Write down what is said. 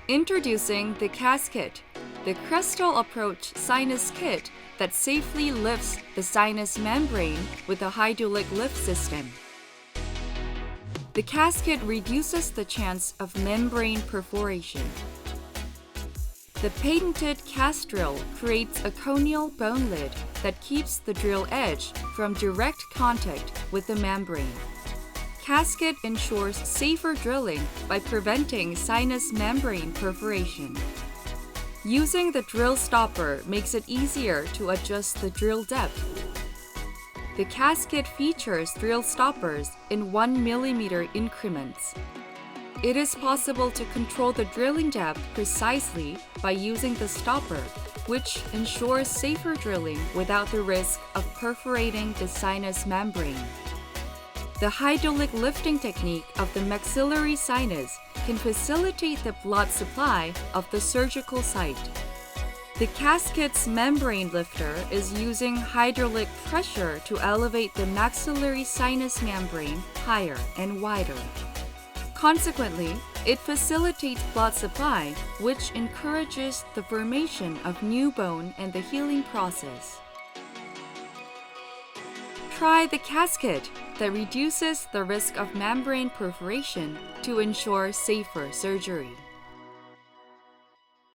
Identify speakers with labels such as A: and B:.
A: Introducing the CAS Kit, the crystal approach sinus kit that safely lifts the sinus membrane with a hydraulic lift system. The CAS Kit reduces the chance of membrane perforation. The patented CAS drill creates a conial bone lid that keeps the drill edge from direct contact with the membrane. CAS Kit ensures safer drilling by preventing sinus membrane perforation. Using the drill stopper makes it easier to adjust the drill depth. The CAS Kit features drill stoppers in 1 mm increments. It is possible to control the drilling depth precisely by using the stopper, which ensures safer drilling without the risk of perforating the sinus membrane. The hydraulic lifting technique of the maxillary sinus can facilitate the blood supply of the surgical site. The CAS Kit's membrane lifter is using hydraulic pressure to elevate the maxillary sinus membrane higher and wider. Consequently, it facilitates blood supply, which encourages the formation of new bone and the healing process. Try the CAS Kit that reduces the risk of membrane perforation to ensure safer surgery.